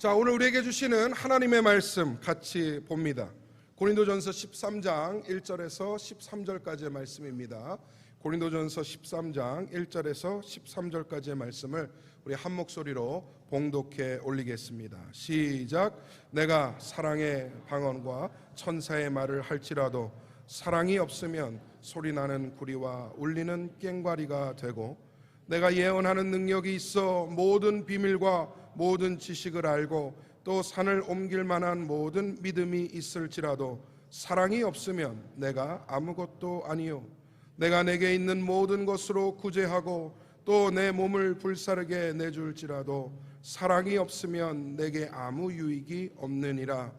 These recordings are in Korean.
자, 오늘 우리에게 주시는 하나님의 말씀 같이 봅니다. 고린도전서 13장 1절에서 13절까지의 말씀입니다. 고린도전서 13장 1절에서 13절까지의 말씀을 우리 한 목소리로 봉독해 올리겠습니다. 시작. 내가 사랑의 방언과 천사의 말을 할지라도 사랑이 없으면 소리나는 구리와 울리는 꽹과리가 되고, 내가 예언하는 능력이 있어 모든 비밀과 모든 지식을 알고 또 산을 옮길 만한 모든 믿음이 있을지라도 사랑이 없으면 내가 아무것도 아니요, 내가 내게 있는 모든 것으로 구제하고 또 내 몸을 불사르게 내줄지라도 사랑이 없으면 내게 아무 유익이 없느니라.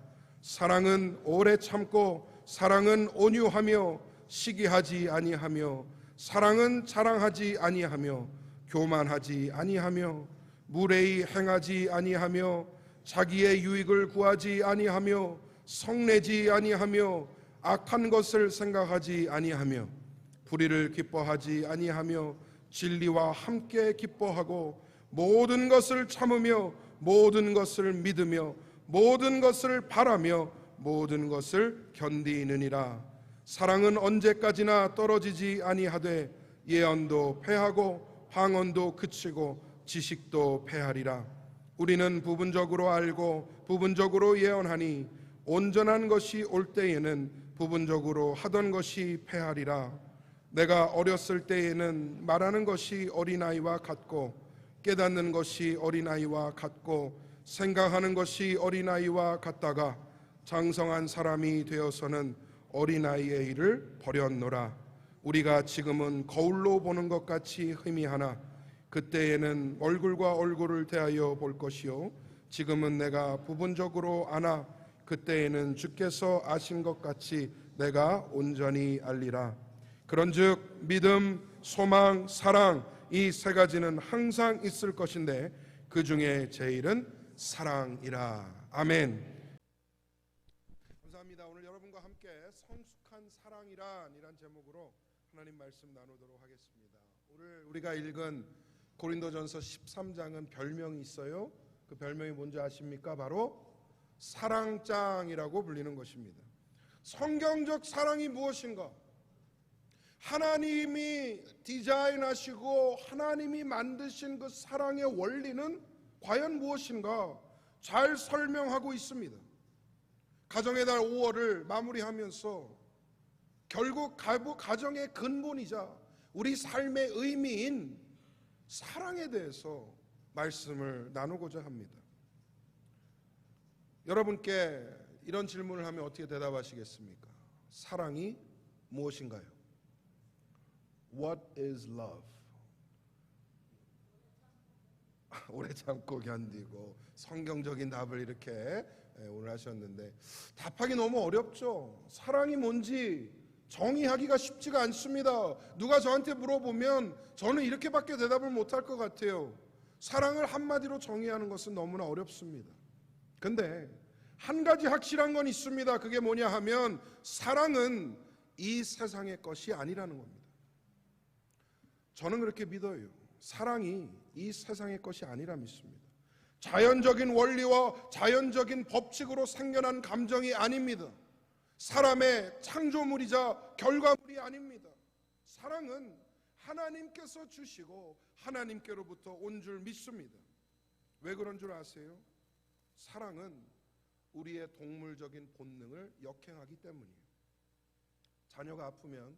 사랑은 오래 참고 사랑은 온유하며 시기하지 아니하며 사랑은 자랑하지 아니하며 교만하지 아니하며 무례히 행하지 아니하며 자기의 유익을 구하지 아니하며 성내지 아니하며 악한 것을 생각하지 아니하며 불의를 기뻐하지 아니하며 진리와 함께 기뻐하고 모든 것을 참으며 모든 것을 믿으며 모든 것을 바라며 모든 것을 견디느니라. 사랑은 언제까지나 떨어지지 아니하되 예언도 패하고 방언도 그치고 지식도 패하리라. 우리는 부분적으로 알고 부분적으로 예언하니 온전한 것이 올 때에는 부분적으로 하던 것이 패하리라. 내가 어렸을 때에는 말하는 것이 어린아이와 같고 깨닫는 것이 어린아이와 같고 생각하는 것이 어린아이와 같다가 장성한 사람이 되어서는 어린아이의 일을 버렸노라. 우리가 지금은 거울로 보는 것 같이 희미하나 그때에는 얼굴과 얼굴을 대하여 볼 것이요, 지금은 내가 부분적으로 아나 그때에는 주께서 아신 것 같이 내가 온전히 알리라. 그런즉 믿음, 소망, 사랑, 이 세 가지는 항상 있을 것인데 그 중에 제일은 사랑이라. 아멘. 감사합니다. 오늘 여러분과 함께 성숙한 사랑이란 제목으로 하나님 말씀 나누도록 하겠습니다. 오늘 우리가 읽은 고린도전서 13장은 별명이 있어요. 그 별명이 뭔지 아십니까? 바로 사랑장이라고 불리는 것입니다. 성경적 사랑이 무엇인가? 하나님이 디자인하시고 하나님이 만드신 그 사랑의 원리는 과연 무엇인가? 잘 설명하고 있습니다. 가정의 달 5월을 마무리하면서 결국 가정의 근본이자 우리 삶의 의미인 사랑에 대해서 말씀을 나누고자 합니다. 여러분께 이런 질문을 하면 어떻게 대답하시겠습니까? 사랑이 무엇인가요? What is love? 오래 참고 견디고 성경적인 답을 이렇게 오늘 하셨는데 답하기 너무 어렵죠. 사랑이 뭔지 정의하기가 쉽지가 않습니다. 누가 저한테 물어보면 저는 이렇게밖에 대답을 못할 것 같아요. 사랑을 한마디로 정의하는 것은 너무나 어렵습니다. 근데 한 가지 확실한 건 있습니다. 그게 뭐냐 하면 사랑은 이 세상의 것이 아니라는 겁니다. 저는 그렇게 믿어요. 사랑이 이 세상의 것이 아니라 믿습니다. 자연적인 원리와 자연적인 법칙으로 생겨난 감정이 아닙니다. 사람의 창조물이자 결과물이 아닙니다. 사랑은 하나님께서 주시고 하나님께로부터 온 줄 믿습니다. 왜 그런 줄 아세요? 사랑은 우리의 동물적인 본능을 역행하기 때문이에요. 자녀가 아프면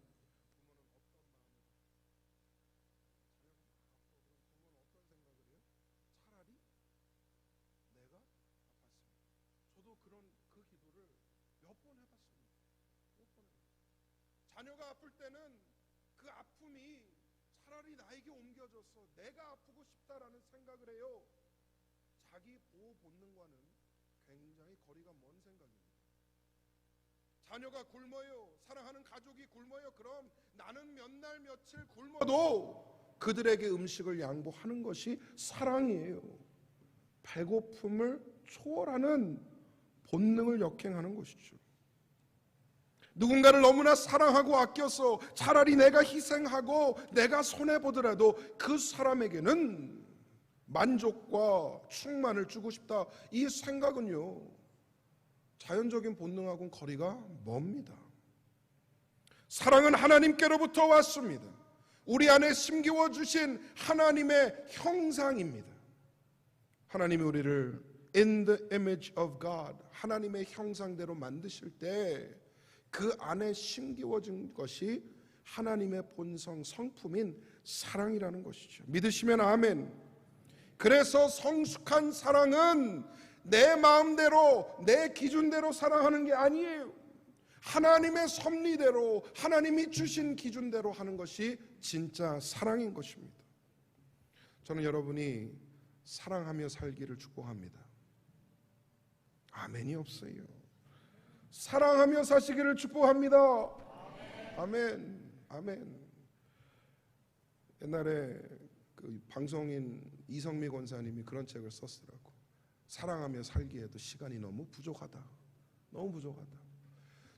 자녀가 아플 때는 그 아픔이 차라리 나에게 옮겨져서 내가 아프고 싶다라는 생각을 해요. 자기 보호 본능과는 굉장히 거리가 먼 생각입니다. 자녀가 굶어요. 사랑하는 가족이 굶어요. 그럼 나는 몇 날 며칠 굶어도 그들에게 음식을 양보하는 것이 사랑이에요. 배고픔을 초월하는 본능을 역행하는 것이죠. 누군가를 너무나 사랑하고 아껴서 차라리 내가 희생하고 내가 손해보더라도 그 사람에게는 만족과 충만을 주고 싶다. 이 생각은요, 자연적인 본능하고는 거리가 멉니다. 사랑은 하나님께로부터 왔습니다. 우리 안에 심기워 주신 하나님의 형상입니다. 하나님이 우리를 in the image of God, 하나님의 형상대로 만드실 때 그 안에 심기워진 것이 하나님의 본성 성품인 사랑이라는 것이죠. 믿으시면 아멘. 그래서 성숙한 사랑은 내 마음대로 내 기준대로 사랑하는 게 아니에요. 하나님의 섭리대로 하나님이 주신 기준대로 하는 것이 진짜 사랑인 것입니다. 저는 여러분이 사랑하며 살기를 축복합니다. 아멘이 없어요. 사랑하며 사시기를 축복합니다. 아멘. 아멘. 옛날에 그 방송인 이성미 권사님이 그런 책을 썼더라고. 사랑하며 살기에도 시간이 너무 부족하다. 너무 부족하다.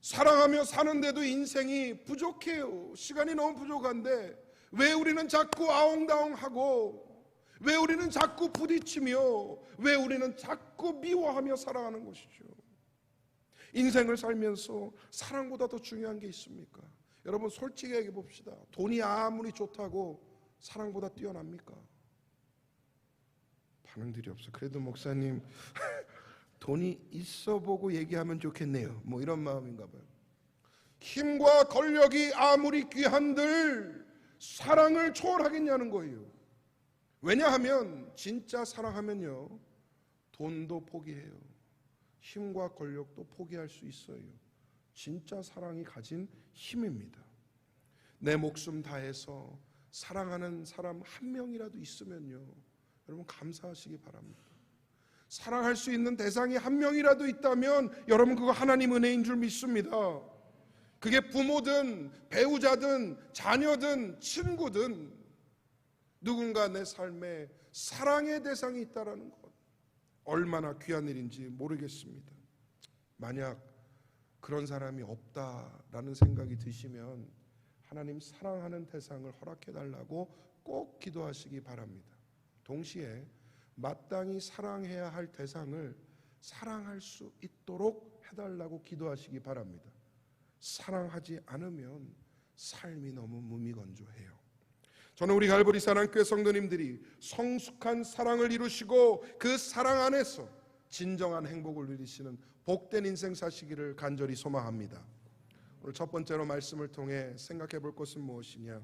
사랑하며 사는데도 인생이 부족해요. 시간이 너무 부족한데 왜 우리는 자꾸 아웅다웅하고, 왜 우리는 자꾸 부딪히며, 왜 우리는 자꾸 미워하며 살아가는 것이죠. 인생을 살면서 사랑보다 더 중요한 게 있습니까? 여러분 솔직히 얘기해 봅시다. 돈이 아무리 좋다고 사랑보다 뛰어납니까? 반응들이 없어. 그래도 목사님 돈이 있어 보고 얘기하면 좋겠네요. 뭐 이런 마음인가 봐요. 힘과 권력이 아무리 귀한들 사랑을 초월하겠냐는 거예요. 왜냐하면 진짜 사랑하면요, 돈도 포기해요. 힘과 권력도 포기할 수 있어요. 진짜 사랑이 가진 힘입니다. 내 목숨 다해서 사랑하는 사람 한 명이라도 있으면요, 여러분 감사하시기 바랍니다. 사랑할 수 있는 대상이 한 명이라도 있다면 여러분 그거 하나님 은혜인 줄 믿습니다. 그게 부모든 배우자든 자녀든 친구든 누군가 내 삶에 사랑의 대상이 있다라는 것, 얼마나 귀한 일인지 모르겠습니다. 만약 그런 사람이 없다라는 생각이 드시면 하나님 사랑하는 대상을 허락해달라고 꼭 기도하시기 바랍니다. 동시에 마땅히 사랑해야 할 대상을 사랑할 수 있도록 해달라고 기도하시기 바랍니다. 사랑하지 않으면 삶이 너무 무미건조해요. 저는 우리 갈보리 사랑교회 성도님들이 성숙한 사랑을 이루시고 그 사랑 안에서 진정한 행복을 누리시는 복된 인생 사시기를 간절히 소망합니다. 오늘 첫 번째로 말씀을 통해 생각해 볼 것은 무엇이냐?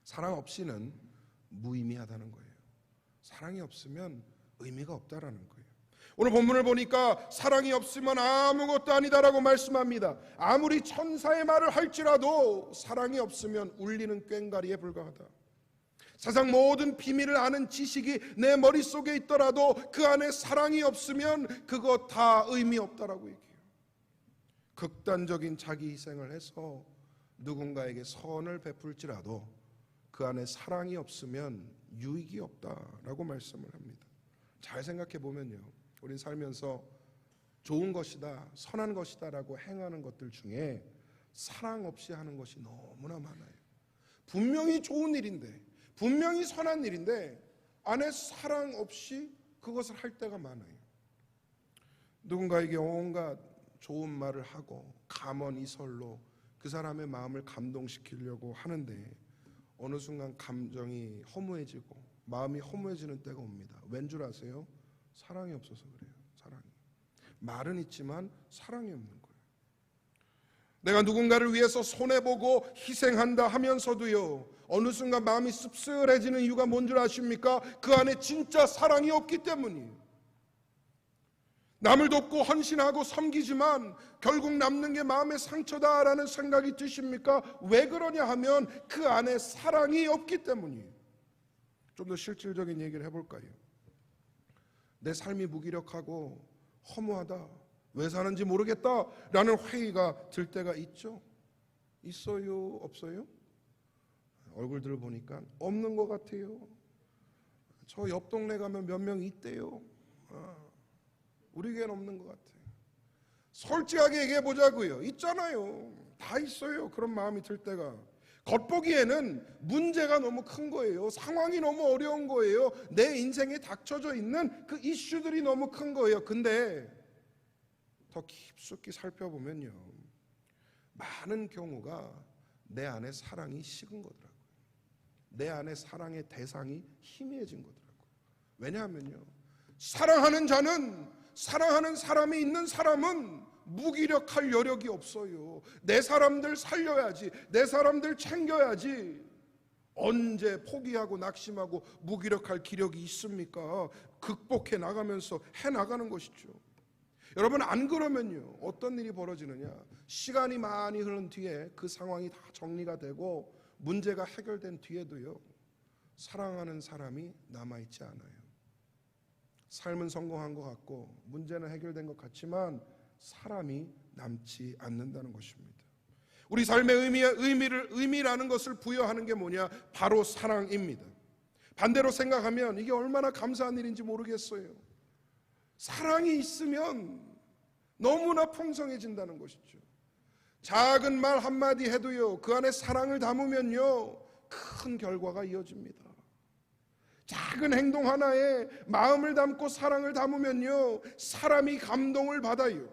사랑 없이는 무의미하다는 거예요. 사랑이 없으면 의미가 없다라는 거예요. 오늘 본문을 보니까 사랑이 없으면 아무것도 아니다라고 말씀합니다. 아무리 천사의 말을 할지라도 사랑이 없으면 울리는 꽹과리에 불과하다. 세상 모든 비밀을 아는 지식이 내 머릿속에 있더라도 그 안에 사랑이 없으면 그거 다 의미 없다라고 얘기해요. 극단적인 자기 희생을 해서 누군가에게 선을 베풀지라도 그 안에 사랑이 없으면 유익이 없다라고 말씀을 합니다. 잘 생각해 보면요, 우린 살면서 좋은 것이다, 선한 것이다 라고 행하는 것들 중에 사랑 없이 하는 것이 너무나 많아요. 분명히 좋은 일인데, 분명히 선한 일인데 안에 사랑 없이 그것을 할 때가 많아요. 누군가에게 온갖 좋은 말을 하고 감언이설로 그 사람의 마음을 감동시키려고 하는데 어느 순간 감정이 허무해지고 마음이 허무해지는 때가 옵니다. 왠 줄 아세요? 사랑이 없어서 그래요. 사랑이. 말은 있지만 사랑이 없는 거예요. 내가 누군가를 위해서 손해보고 희생한다 하면서도요, 어느 순간 마음이 씁쓸해지는 이유가 뭔 줄 아십니까? 그 안에 진짜 사랑이 없기 때문이에요. 남을 돕고 헌신하고 섬기지만 결국 남는 게 마음의 상처다라는 생각이 드십니까? 왜 그러냐 하면 그 안에 사랑이 없기 때문이에요. 좀 더 실질적인 얘기를 해볼까요? 내 삶이 무기력하고 허무하다, 왜 사는지 모르겠다라는 회의가 들 때가 있죠? 있어요? 없어요? 얼굴들을 보니까 없는 것 같아요. 저 옆 동네 가면 몇 명 있대요. 우리 교회는 없는 것 같아요. 솔직하게 얘기해 보자고요. 있잖아요. 다 있어요. 그런 마음이 들 때가. 겉보기에는 문제가 너무 큰 거예요. 상황이 너무 어려운 거예요. 내 인생에 닥쳐져 있는 그 이슈들이 너무 큰 거예요. 근데 더 깊숙이 살펴보면요, 많은 경우가 내 안에 사랑이 식은 거더라고요. 내 안에 사랑의 대상이 희미해진 거더라고요. 왜냐하면요, 사랑하는 자는, 사랑하는 사람이 있는 사람은 무기력할 여력이 없어요. 내 사람들 살려야지, 내 사람들 챙겨야지. 언제 포기하고 낙심하고 무기력할 기력이 있습니까? 극복해 나가면서 해 나가는 것이죠. 여러분, 안 그러면요, 어떤 일이 벌어지느냐, 시간이 많이 흐른 뒤에 그 상황이 다 정리가 되고 문제가 해결된 뒤에도요, 사랑하는 사람이 남아있지 않아요. 삶은 성공한 것 같고 문제는 해결된 것 같지만 사람이 남지 않는다는 것입니다. 우리 삶의 의미라는 것을 부여하는 게 뭐냐? 바로 사랑입니다. 반대로 생각하면 이게 얼마나 감사한 일인지 모르겠어요. 사랑이 있으면 너무나 풍성해진다는 것이죠. 작은 말 한마디 해도요, 그 안에 사랑을 담으면요, 큰 결과가 이어집니다. 작은 행동 하나에 마음을 담고 사랑을 담으면요, 사람이 감동을 받아요.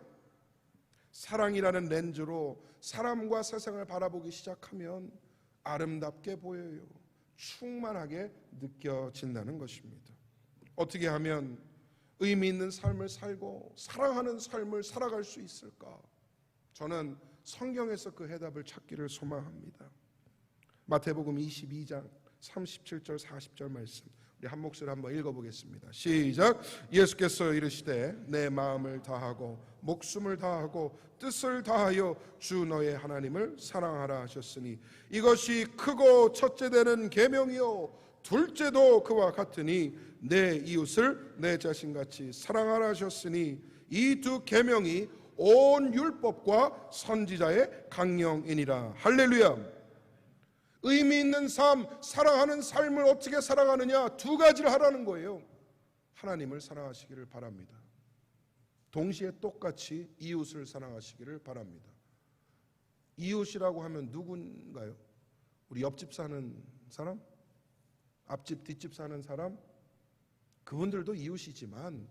사랑이라는 렌즈로 사람과 세상을 바라보기 시작하면 아름답게 보여요. 충만하게 느껴진다는 것입니다. 어떻게 하면 의미 있는 삶을 살고 사랑하는 삶을 살아갈 수 있을까? 저는 성경에서 그 해답을 찾기를 소망합니다. 마태복음 22장 37절 40절 말씀, 우리 한 목소리 한번 읽어보겠습니다. 시작. 예수께서 이르시되 내 마음을 다하고 목숨을 다하고 뜻을 다하여 주 너의 하나님을 사랑하라 하셨으니 이것이 크고 첫째 되는 계명이요 둘째도 그와 같으니 내 이웃을 내 자신같이 사랑하라 하셨으니 이 두 계명이 온 율법과 선지자의 강령이니라. 할렐루야. 의미 있는 삶, 사랑하는 삶을 어떻게 살아가느냐? 두 가지를 하라는 거예요. 하나님을 사랑하시기를 바랍니다. 동시에 똑같이 이웃을 사랑하시기를 바랍니다. 이웃이라고 하면 누군가요? 우리 옆집 사는 사람? 앞집 뒷집 사는 사람? 그분들도 이웃이지만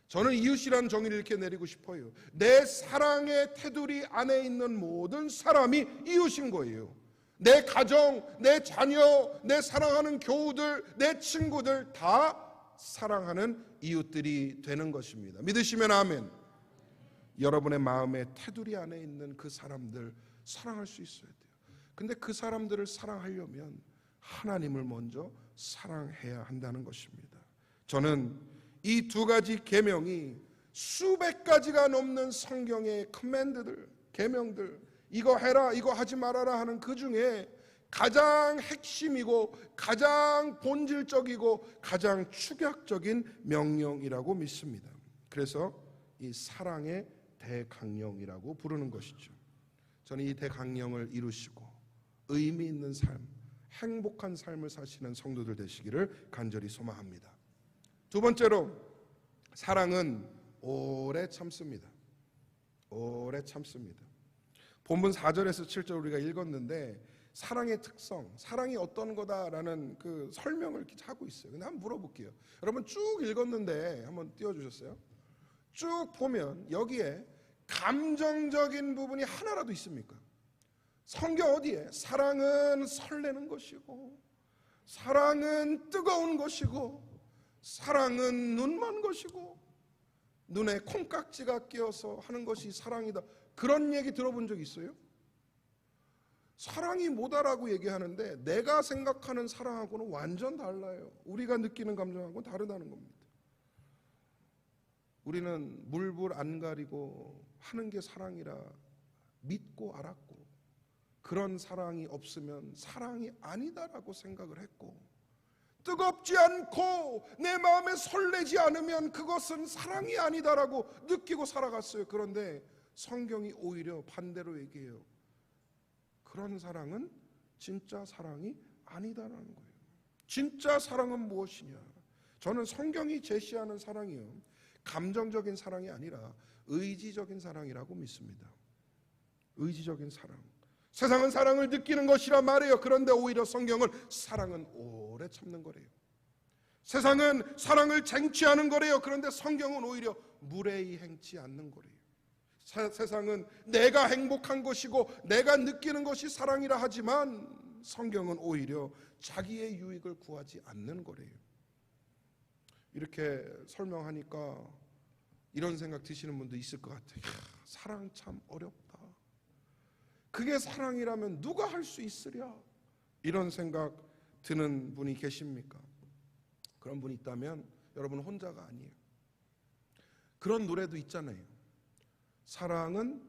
저는 이웃이라는 정의를 이렇게 내리고 싶어요. 내 사랑의 테두리 안에 있는 모든 사람이 이웃인 거예요. 내 가정, 내 자녀, 내 사랑하는 교우들, 내 친구들 다 사랑하는 이웃들이 되는 것입니다. 믿으시면 아멘. 여러분의 마음의 테두리 안에 있는 그 사람들 사랑할 수 있어야 돼요. 근데 그 사람들을 사랑하려면 하나님을 먼저 사랑해야 한다는 것입니다. 저는 이 두 가지 계명이 수백 가지가 넘는 성경의 커맨드들, 계명들, 이거 해라, 이거 하지 말아라 하는 그 중에 가장 핵심이고 가장 본질적이고 가장 축약적인 명령이라고 믿습니다. 그래서 이 사랑의 대강령이라고 부르는 것이죠. 저는 이 대강령을 이루시고 의미 있는 삶, 행복한 삶을 사시는 성도들 되시기를 간절히 소망합니다. 두 번째로, 사랑은 오래 참습니다. 오래 참습니다. 본문 4절에서 7절 우리가 읽었는데 사랑의 특성, 사랑이 어떤 거다라는 그 설명을 이렇게 하고 있어요. 근데 한번 물어볼게요. 여러분 쭉 읽었는데 한번 띄워주셨어요? 쭉 보면 여기에 감정적인 부분이 하나라도 있습니까? 성경 어디에 사랑은 설레는 것이고 사랑은 뜨거운 것이고 사랑은 눈먼 것이고 눈에 콩깍지가 끼어서 하는 것이 사랑이다, 그런 얘기 들어본 적 있어요? 사랑이 뭐다라고 얘기하는데 내가 생각하는 사랑하고는 완전 달라요. 우리가 느끼는 감정하고는 다르다는 겁니다. 우리는 물불 안 가리고 하는 게 사랑이라 믿고 알았고, 그런 사랑이 없으면 사랑이 아니다라고 생각을 했고, 뜨겁지 않고 내 마음에 설레지 않으면 그것은 사랑이 아니다라고 느끼고 살아갔어요. 그런데 성경이 오히려 반대로 얘기해요. 그런 사랑은 진짜 사랑이 아니다라는 거예요. 진짜 사랑은 무엇이냐? 저는 성경이 제시하는 사랑이요, 감정적인 사랑이 아니라 의지적인 사랑이라고 믿습니다. 의지적인 사랑. 세상은 사랑을 느끼는 것이라 말해요. 그런데 오히려 성경은 사랑은 오래 참는 거래요. 세상은 사랑을 쟁취하는 거래요. 그런데 성경은 오히려 무례히 행치 않는 거래요. 세상은 내가 행복한 것이고 내가 느끼는 것이 사랑이라 하지만 성경은 오히려 자기의 유익을 구하지 않는 거래요. 이렇게 설명하니까 이런 생각 드시는 분도 있을 것 같아요. 사랑 참 어렵다. 그게 사랑이라면 누가 할 수 있으랴? 이런 생각 드는 분이 계십니까? 그런 분이 있다면 여러분 혼자가 아니에요. 그런 노래도 있잖아요. 사랑은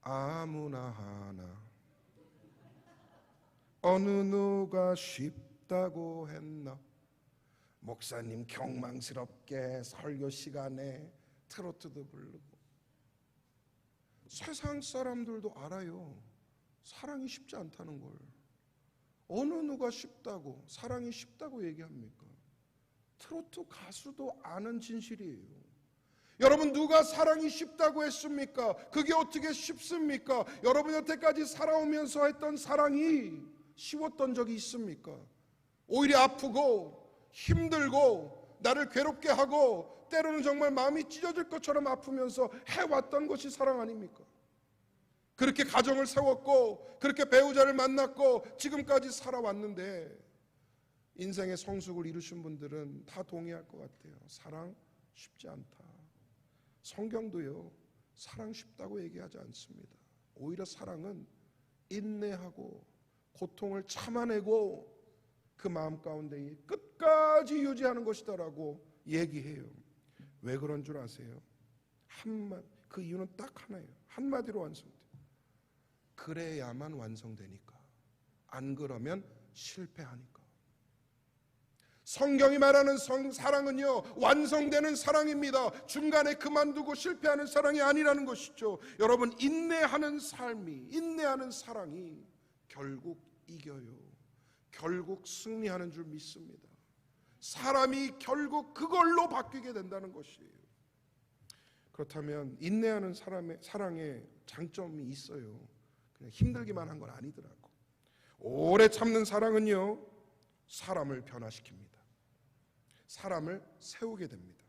아무나 하나, 어느 누가 쉽다고 했나. 목사님 경망스럽게 설교 시간에 트로트도 부르고. 세상 사람들도 알아요. 사랑이 쉽지 않다는 걸. 어느 누가 쉽다고, 사랑이 쉽다고 얘기합니까? 트로트 가수도 아는 진실이에요. 여러분, 누가 사랑이 쉽다고 했습니까? 그게 어떻게 쉽습니까? 여러분 여태까지 살아오면서 했던 사랑이 쉬웠던 적이 있습니까? 오히려 아프고 힘들고 나를 괴롭게 하고 때로는 정말 마음이 찢어질 것처럼 아프면서 해왔던 것이 사랑 아닙니까? 그렇게 가정을 세웠고 그렇게 배우자를 만났고 지금까지 살아왔는데 인생의 성숙을 이루신 분들은 다 동의할 것 같아요. 사랑 쉽지 않다. 성경도요, 사랑 쉽다고 얘기하지 않습니다. 오히려 사랑은 인내하고 고통을 참아내고 그 마음 가운데 끝까지 유지하는 것이다라고 얘기해요. 왜 그런 줄 아세요? 그 이유는 딱 하나예요. 한마디로 완성돼요. 그래야만 완성되니까. 안 그러면 실패하니까. 성경이 말하는 사랑은요, 완성되는 사랑입니다. 중간에 그만두고 실패하는 사랑이 아니라는 것이죠. 여러분, 인내하는 삶이, 인내하는 사랑이 결국 이겨요. 결국 승리하는 줄 믿습니다. 사람이 결국 그걸로 바뀌게 된다는 것이에요. 그렇다면 인내하는 사랑의 장점이 있어요. 그냥 힘들기만 한 건 아니더라고. 오래 참는 사랑은요, 사람을 변화시킵니다. 사람을 세우게 됩니다.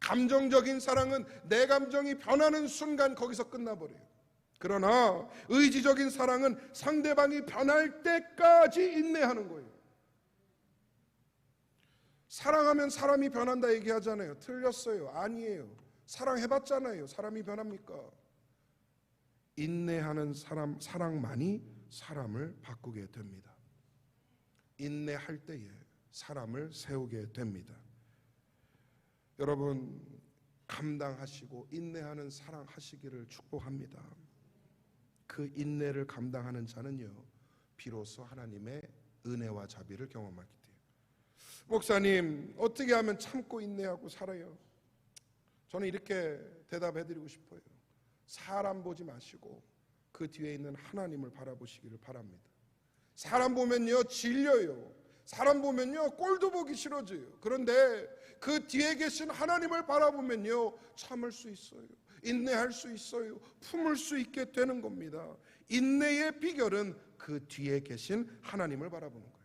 감정적인 사랑은 내 감정이 변하는 순간 거기서 끝나버려요. 그러나 의지적인 사랑은 상대방이 변할 때까지 인내하는 거예요. 사랑하면 사람이 변한다 얘기하잖아요. 틀렸어요. 아니에요. 사랑해봤잖아요. 사람이 변합니까? 인내하는 사랑만이 사람을 바꾸게 됩니다. 인내할 때에 사람을 세우게 됩니다. 여러분, 감당하시고 인내하는 사랑하시기를 축복합니다. 그 인내를 감당하는 자는요, 비로소 하나님의 은혜와 자비를 경험하게 돼요. 목사님, 어떻게 하면 참고 인내하고 살아요? 저는 이렇게 대답해드리고 싶어요. 사람 보지 마시고 그 뒤에 있는 하나님을 바라보시기를 바랍니다. 사람 보면요, 질려요. 사람 보면요, 꼴도 보기 싫어져요. 그런데 그 뒤에 계신 하나님을 바라보면요, 참을 수 있어요. 인내할 수 있어요. 품을 수 있게 되는 겁니다. 인내의 비결은 그 뒤에 계신 하나님을 바라보는 거예요.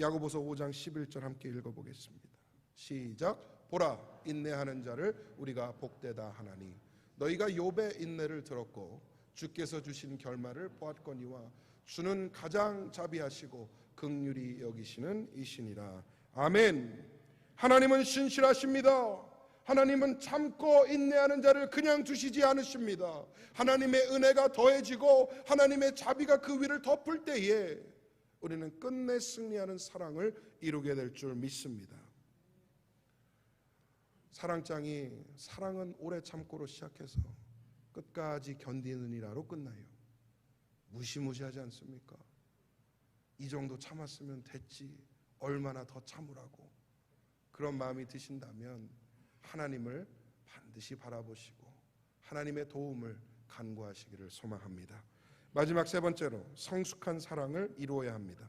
야고보서 5장 11절 함께 읽어보겠습니다. 시작. 보라, 인내하는 자를 우리가 복되다 하나니 너희가 욥의 인내를 들었고 주께서 주신 결말을 보았거니와 주는 가장 자비하시고 긍휼히 여기시는 이시니라. 아멘. 하나님은 신실하십니다. 하나님은 참고 인내하는 자를 그냥 두시지 않으십니다. 하나님의 은혜가 더해지고 하나님의 자비가 그 위를 덮을 때에 우리는 끝내 승리하는 사랑을 이루게 될 줄 믿습니다. 사랑장이 사랑은 오래 참고로 시작해서 끝까지 견디느니라로 끝나요. 무시무시하지 않습니까? 이 정도 참았으면 됐지, 얼마나 더 참으라고. 그런 마음이 드신다면 하나님을 반드시 바라보시고 하나님의 도움을 간구하시기를 소망합니다. 마지막 세 번째로 성숙한 사랑을 이루어야 합니다.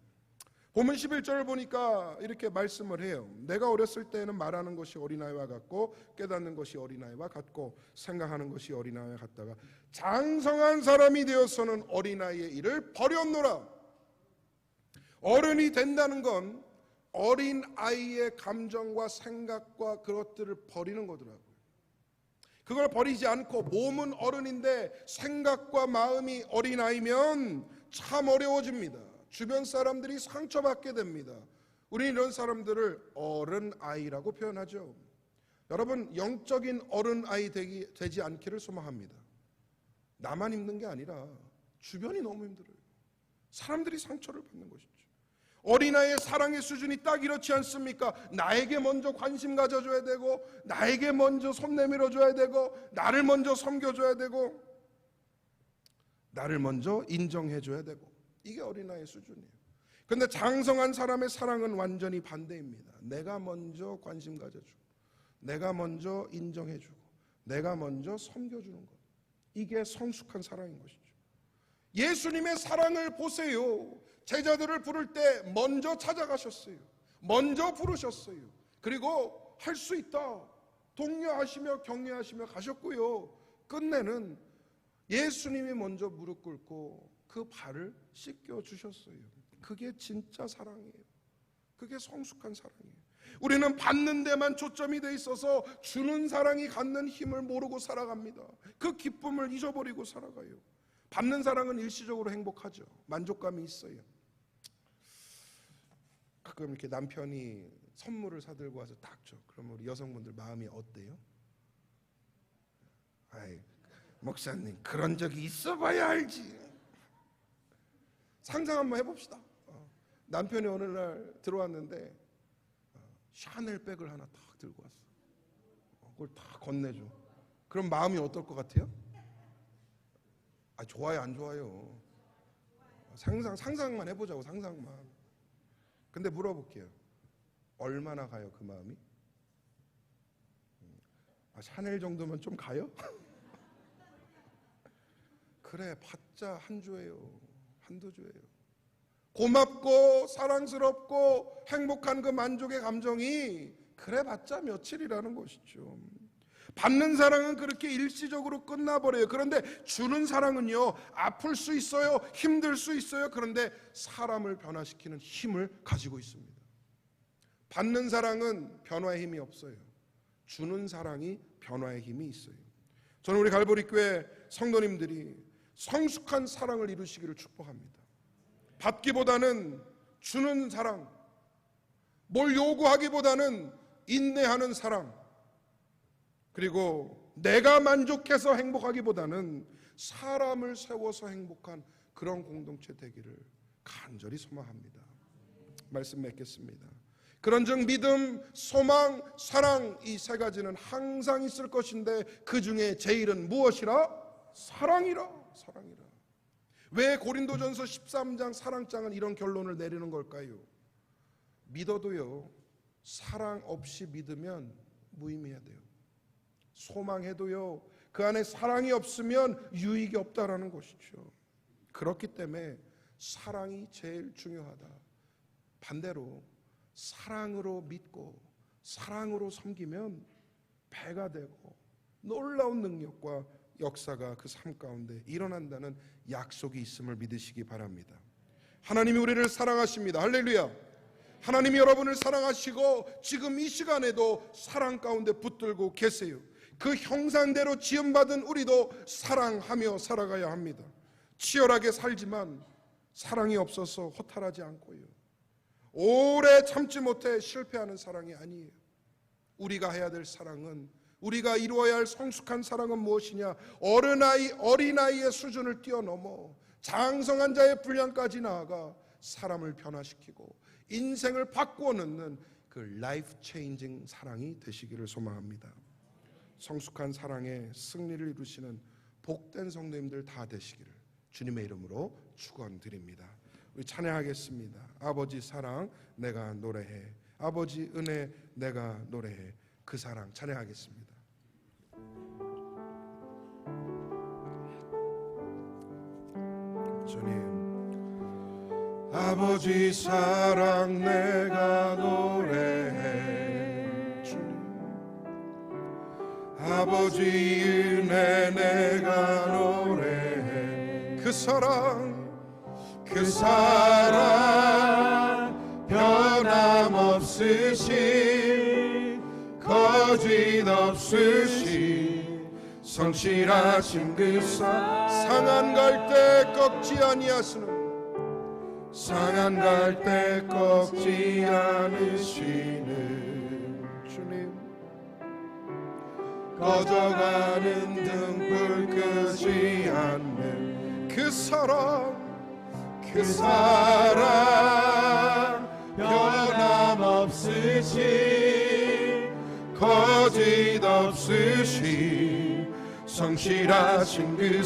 본문 11절을 보니까 이렇게 말씀을 해요. 내가 어렸을 때는 말하는 것이 어린아이와 같고 깨닫는 것이 어린아이와 같고 생각하는 것이 어린아이와 같다가 장성한 사람이 되어서는 어린아이의 일을 버렸노라. 어른이 된다는 건 어린아이의 감정과 생각과 그것들을 버리는 거더라고요. 그걸 버리지 않고 몸은 어른인데 생각과 마음이 어린아이면 참 어려워집니다. 주변 사람들이 상처받게 됩니다. 우리는 이런 사람들을 어른아이라고 표현하죠. 여러분, 영적인 어른아이 되지 않기를 소망합니다. 나만 힘든 게 아니라 주변이 너무 힘들어요. 사람들이 상처를 받는 것이죠. 어린아이의 사랑의 수준이 딱 이렇지 않습니까? 나에게 먼저 관심 가져줘야 되고, 나에게 먼저 손 내밀어줘야 되고, 나를 먼저 섬겨줘야 되고, 나를 먼저 인정해줘야 되고, 이게 어린아이의 수준이에요. 그런데 장성한 사람의 사랑은 완전히 반대입니다. 내가 먼저 관심 가져주고, 내가 먼저 인정해주고, 내가 먼저 섬겨주는 것, 이게 성숙한 사랑인 것이죠. 예수님의 사랑을 보세요. 제자들을 부를 때 먼저 찾아가셨어요. 먼저 부르셨어요. 그리고 할 수 있다 독려하시며 격려하시며 가셨고요. 끝내는 예수님이 먼저 무릎 꿇고 그 발을 씻겨 주셨어요. 그게 진짜 사랑이에요. 그게 성숙한 사랑이에요. 우리는 받는 데만 초점이 돼 있어서 주는 사랑이 갖는 힘을 모르고 살아갑니다. 그 기쁨을 잊어버리고 살아가요. 받는 사랑은 일시적으로 행복하죠. 만족감이 있어요. 가끔 이렇게 남편이 선물을 사들고 와서 딱 줘. 그럼 우리 여성분들 마음이 어때요? 아이, 목사님 그런 적이 있어봐야 알지. 상상 한번 해봅시다. 남편이 어느 날 들어왔는데 샤넬 백을 하나 딱 들고 왔어. 그걸 다 건네줘. 그럼 마음이 어떨 것 같아요? 좋아요, 안 좋아요? 상상만 해보자고, 상상만. 근데 물어볼게요. 얼마나 가요, 그 마음이? 샤넬 정도면 좀 가요? 그래, 봤자 한 주예요. 한두 주예요. 고맙고 사랑스럽고 행복한 그 만족의 감정이 그래 봤자 며칠이라는 것이죠. 받는 사랑은 그렇게 일시적으로 끝나버려요. 그런데 주는 사랑은요, 아플 수 있어요, 힘들 수 있어요. 그런데 사람을 변화시키는 힘을 가지고 있습니다. 받는 사랑은 변화의 힘이 없어요. 주는 사랑이 변화의 힘이 있어요. 저는 우리 갈보리 교회 성도님들이 성숙한 사랑을 이루시기를 축복합니다. 받기보다는 주는 사랑, 뭘 요구하기보다는 인내하는 사랑, 그리고 내가 만족해서 행복하기보다는 사람을 세워서 행복한 그런 공동체 되기를 간절히 소망합니다. 말씀 맺겠습니다. 그런즉 믿음, 소망, 사랑, 이 세 가지는 항상 있을 것인데 그 중에 제일은 무엇이라? 사랑이라. 사랑이라. 왜 고린도전서 13장 사랑장은 이런 결론을 내리는 걸까요? 믿어도요, 사랑 없이 믿으면 무의미해야 돼요. 소망해도요, 그 안에 사랑이 없으면 유익이 없다라는 것이죠. 그렇기 때문에 사랑이 제일 중요하다. 반대로 사랑으로 믿고 사랑으로 섬기면 배가 되고 놀라운 능력과 역사가 그 삶 가운데 일어난다는 약속이 있음을 믿으시기 바랍니다. 하나님이 우리를 사랑하십니다. 할렐루야. 하나님이 여러분을 사랑하시고 지금 이 시간에도 사랑 가운데 붙들고 계세요. 그 형상대로 지음받은 우리도 사랑하며 살아가야 합니다. 치열하게 살지만 사랑이 없어서 허탈하지 않고요, 오래 참지 못해 실패하는 사랑이 아니에요. 우리가 해야 될 사랑은, 우리가 이루어야 할 성숙한 사랑은 무엇이냐? 어린아이의 수준을 뛰어넘어 장성한 자의 분량까지 나아가 사람을 변화시키고 인생을 바꾸어 넣는 그 라이프 체인징 사랑이 되시기를 소망합니다. 성숙한 사랑의 승리를 이루시는 복된 성도님들 다 되시기를 주님의 이름으로 축원드립니다. 우리 찬양하겠습니다. 아버지 사랑 내가 노래해, 아버지 은혜 내가 노래해. 그 사랑 찬양하겠습니다. 주님, 아버지 사랑 내가 노래해. 아버지 은혜 내가 노래해. 그 사랑 변함없으신 거짓 없으신 성실하신 그 상한 갈 때 꺾지 아니하시는 상한 갈 때 꺾지 않으시는 주님 꺼져가는 등불 끄지 않는 그 사랑 변함없으신 거짓 없으신 성실하신 그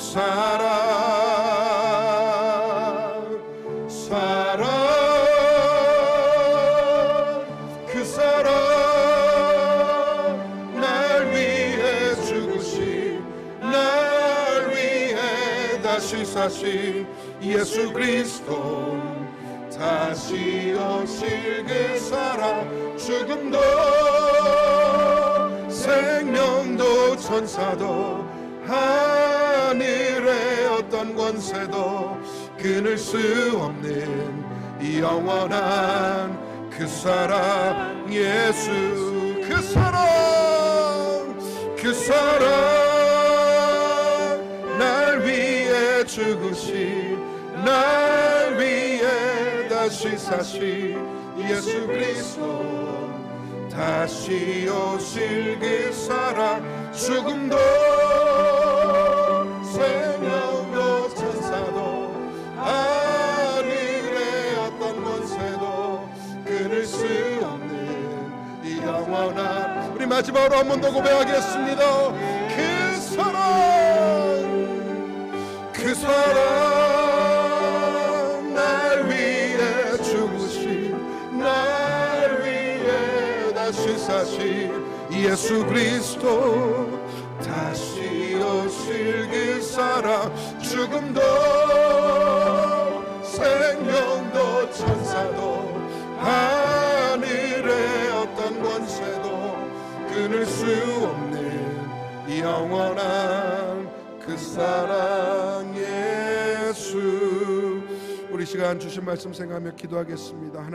그 사랑 날 위해 죽으신 날 위해 다시 사신 예수 그리스도 다시 오실 그 사랑 죽음도 생명도 천사도 하늘의 어떤 권세도 끊을 수 없는 이 영원한 그 사랑 예수 그 사랑 날 위해 죽으신 날 위해 다시 사신 예수 그리스도 다시 오실 그 사랑 죽음도 생명도 천사도 하늘의 어떤 권세도 끊을 수 없는 이 영원한 우리 마지막으로 한 번 더 고백하겠습니다. 그 사랑 날 위해 죽으신 날 위해 다시 사신 예수 그리스도 다시 오실 그 사랑 죽음도 생명도 천사도 하늘의 어떤 권세도 끊을 수 없는 이 영원한 그 사랑 예수. 우리 시간 주신 말씀 생각하며 기도하겠습니다. 하나님